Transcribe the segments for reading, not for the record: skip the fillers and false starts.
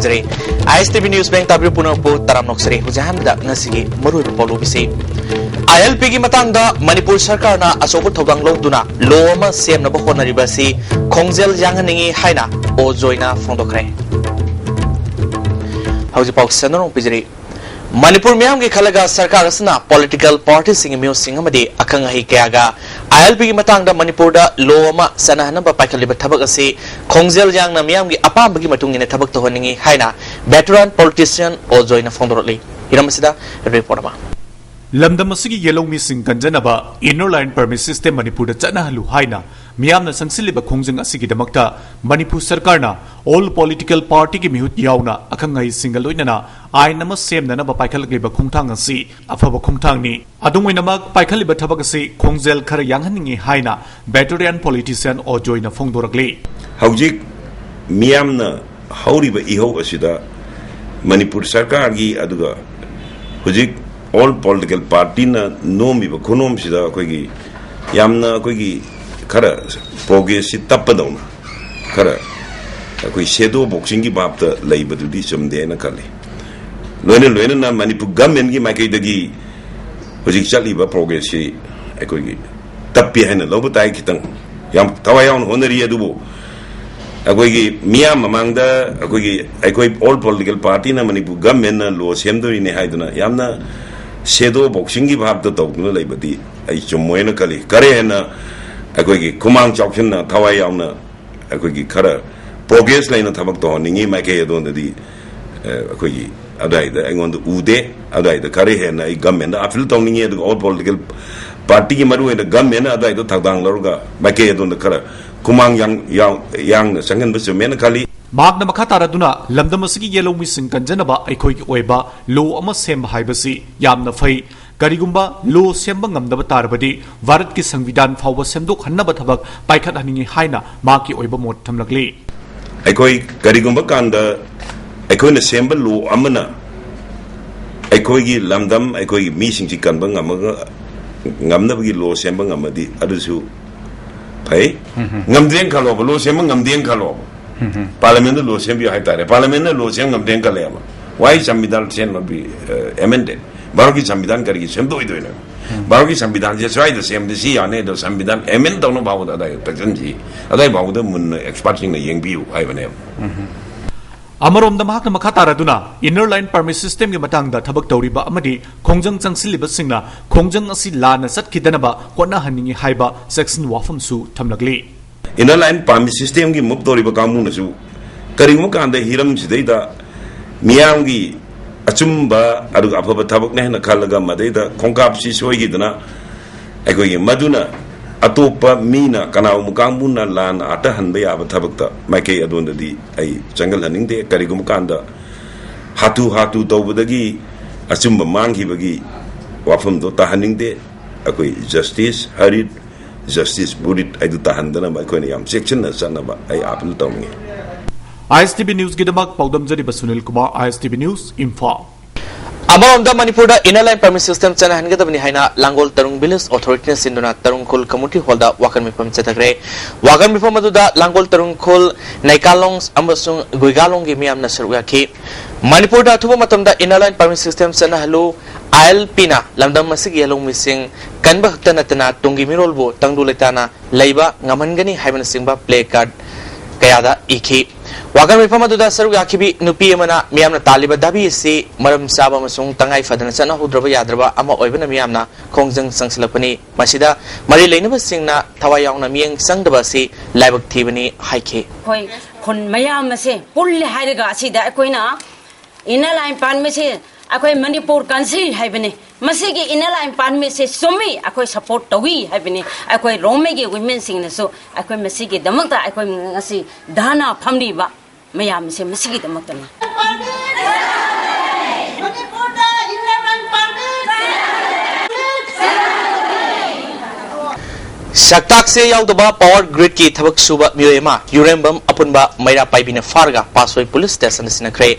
ꯊꯥꯖꯔꯦ ISTV news बैंक ताबिर पुनःपु तराम नोक्सरे हुजाहमदा ngasi मरुब पolu bisi ILP gi matangda Manipur sarkar na asobu thobang longduna lo ama semna ba honariba si khongjel janghaningi haina o joina fondokre hauji pau sanong pijri Manipur miyam gi khalaga sarkar asna political parties sing myo sing amadi akang hi kyaga ILP gi matangda Manipur da lo ama sanahna ba paikaliba thabak ase khongjel jangna miyam gi apam gi matungina thabak to honingi haina veteran politician o joina fondorli hiramasida report ma Lamdamasigi yellow missing Kanjanaba, inner line permit system Manipur Chanahalu Haina, Miamna Sangsiliba Kongjang Asigi Damakta, Manipur Sarkarna, all political party Mihut Yauna, Akangai Singaluinana, I Namas Sem Nanaba Paikaliba Kungtangasi, Afaba Kungtangni, Aduminamak Paikaliba Tabakasi, Kongzel Karayanganingi Haina, veteran politician or join a Fondoragli. Haujik Miamna Hauriba Iho Asida, Manipur Sarkargi Aduga, Hujik. All political party na nomi ba kunom sida koigi yamna koigi kara progress si tapadona kara koi shadow boxing gi bapta laiba du di somde na kali loine na Manipur government gi makai dagi hojik chali ba progress si koigi tappi haina lobu tai kitang yam tawayon honori adubo koigi miyam mamangda koigi all political party na Manipur government na lo semdo ni haiduna yamna shadow boxing gi bhab to no laibati ai chumoina kali kare na akoi gi kumang chauction na thawai yaw na akoi gi khara progress line thabak to ningi mai ke don di akoi gi adai da engon du ude adai da kare he na government afil to ningi the all political party gi maru the government adai to thagdang lorga mai ke don da khara kumang yang sangen bu semen kali Magna Makataraduna, Lamdamasigi yellow missing Kanjanaba, Aikoi Oeba, Low Ama Sem Hibasi, Yamna Fay, Garigumba, Low Sembangam the Batarbadi, Varat Kisangvidan, Fawa Semduk Hanabatabak, Paikat Haningi Haina, Maki Oeba Motamlagli. Aikoi Garigumba Kanda, Aikoi Semba Low Amana, Aikoi Lamdam, Aikoi Missing Chikanbang Ngamnabagi Low Sembangamadi, Adusu Pay, Namdian Kalo, Low Sembangam Kalo. Parliament law semi high Parliament law sem of Denkalema. Why Sambidan Sen will be amended? Baroki Sambidan Kari Semdo doing it. Baroki Sambidan just right the same the sea on it or Sambidan amend don't know about that presidency. Other about them exporting the young view, I have Amarom the Mahakna Makataraduna, inner line permit system Yamatanga, Tabak Toriba Amadi, Kongjang Silibas Singna, Kongjang Asilana Sat Kidanaba, Kona Haningi Haiba, Saxon Wafam Su, Tamnagli. Inner line permit system gi muptori ba kamu nasu karimu kan da hiram sidaida miyangi achumba adu apaba thabak ne na khalaga madaida khongkap si soigi dana agoi maduna atopa mina kanau mukambu na lan ata hanba ya ba thabak ta maike adon di ai jangal haning de karimu kan da hatu tawbadagi achumba mangi bagi wafam do ta haning de agoi justice harid Justice Burit Adu Tahandana by Koniam section as Sanaba, I apple Tommy. ISTV News Gidamak, Paudam Zari Basunil Kumar, ISTV News, Info. Among the Manipur inner line permit system Chana Hangata Haina, Langol Tarung Billis, authorities in Dona Tarung Kul Community Holder, Wakan Mipam Setagre, Wakan Mipamaduda, Langol Tarung Kul, Naikalongs, Amasung, Guigalong Gimiam Nasarwaki, Manipur Tumatam inner line permit system Sana Halu. ILP na lamdam masig yellow missing kanba tanatana tungi mirolbo tangduletana laiba ngamangani haibana singba play card kayada iki wagan mifamaduda saruga akibi nupi amana miyamna taliba dabi si maram saba masung tangai fadana sana hudraba yadraba ama oibana miyamna kongjang sangsilapani masida mari leinaba singna thawayawna miyang sangdaba si laibak thibani haike hoi khon mayam se pulli hairaga asida koina ina line pan me se akoy Manipur Council haibani masigi inner line pan me se sumi akoy support tawi haibani akoy romegi women sing na so akoy masigi damakta akoy ngasi dana phamdi ba mayam se masigi damakta na Saktak se yaudaba power grid ki thabak suba miyema urembam apunba maira paibina farga pasoi police station sinakre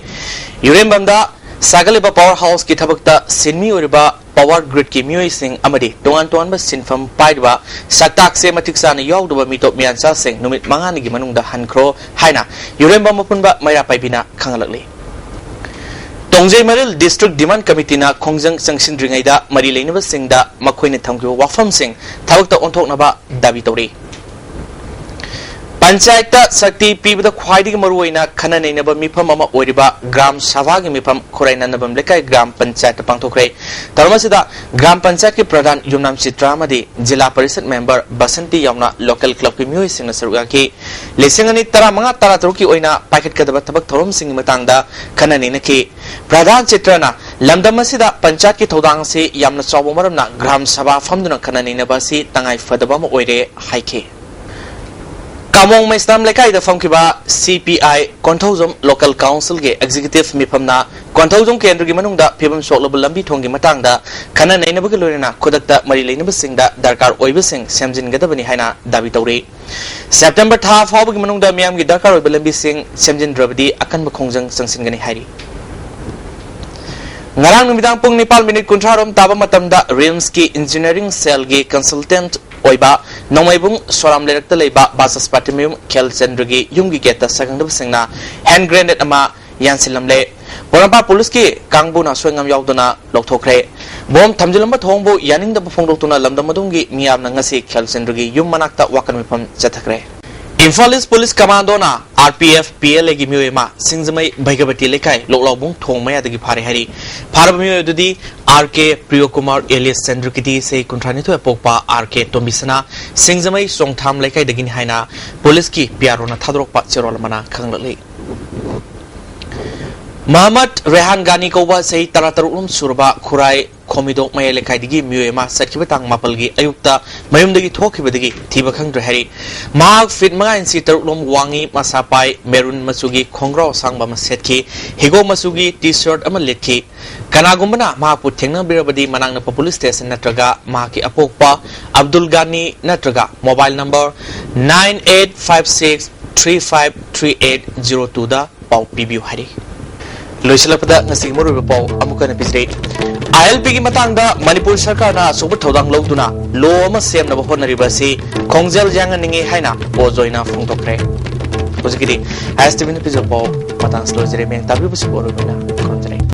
urembam da Sagaliba powerhouse ki thabakta sinmi oriba power grid ki miyoi sing amadi tongan ba sinfam paidba saktak se matiksa na yawduba mitop miansa sing numit mangani gi manungda hankro haina yuremba mapunba maira paibina khangalakli Tongjai Maril District Demand Committee na Khongjang Sangsindringaida Mari Leinaba Singda Makoine Thamkiba Wafam Sing Thawakta Onthoknaba Dabi Tori Panchayat Sakti Pibda Khwaidigi Maruina Khana Neinaba Mifam Ama Oiriba Gram Sabhagi Mifam Khurainanabam Lekai Gram Panchayat Pangthokre Tarmasida Gram Panchayat ki Pradhan Yumnam Chitramadi Jila Parishad Member Basanti Yauna Local Club ki Miyoi Singna Sarugaki Lesingani Taramanga Tarataruki Oina Paket Kadaba Tabak Thorom Sing Matangda Khana Neinaki Pradhan Chitrana Lamdamasida Panchayat ki Thodang se Yamna Chawu Maramna Gram Sabha Famduna Khana Neinaba si Tangai Fadabama Oire Haike Kamong Maistam Lekai the Funkiba CPI Konthozum Local Council ge Executive Mipamna Konthozum Kendri Manunda Pibam Solable Lambi Tongi Matanga Kana Nainabaka Lorena Kodakta Mari Lainaba Singda Darkar Oibasing Samjin Gadabani Haina Dabi Tori September Tha Fawbagi Manunda Miam gi Darkar Oibalambi Sing Samjin Drabadi Akan Bakhongjang Sangsingani Hari Ngarang numidang pung Nepal minute kuntrarom taba matamda Realms ki Engineering Cell gi Consultant Oiba Nomaibung Soram Lerakta Leba Basas Patimum Kel Sendrigi Yungi Geta Sakandab Singna Hand Grenade Ama Yansilamle Porampa Police ki Kangbuna Swingam Yauduna Loktokre Bom Tamjilamba Thongbo Yaning the Pongdotuna Lamdamadungi Miam Nangasi Kel Sendrigi Yum Manakta Wakan Mipam Jatakre Infalis Police Commando na RPF PLA gi Myoema Singzamai Bhaigabati Lekai Loklabung Thongmaya dagi Phare Hari Pharabamyo dudi RK Priyokumar Elias Sendrukiti se Kuntranito Epokpa RK Tombisana Singzamai Songtham Lekai dagin haina Police ki Piarona Thadrokpa Cherolamana Khanglali Muhammad Rehan Gani Koba sei Taratarum Surba Khurai Komidok Maya Lekai digi Myoema Sakibetang Mapalgi Ayukta Mayumdagi Thokibadagi Thiba Khangdra Hari Mahak Fit Mga Insi Taruklom Wangi Masapai Merun Masugi Khongro Sangba Masetki Higo Masugi T-shirt ama Litki Kanagumbana Mahapu Thengna Birabadi Manangna Police Station Natraga Mahaki Apokpa Abdul Gani Natraga Mobile number 9856353802 da Pau Pibiu Hari Loisalapda Nasi Muru Pau Amukan Episode ILP ki matangda Manipur Sarkar na Subut Thodang Loduna Loma Sem na Honaribasi Kongjel Jangan Ningi Haina Ozoina Fungtokre Hojikidi Has to be an episode of Matang Slow Jeremy Tabi Busiporo Mina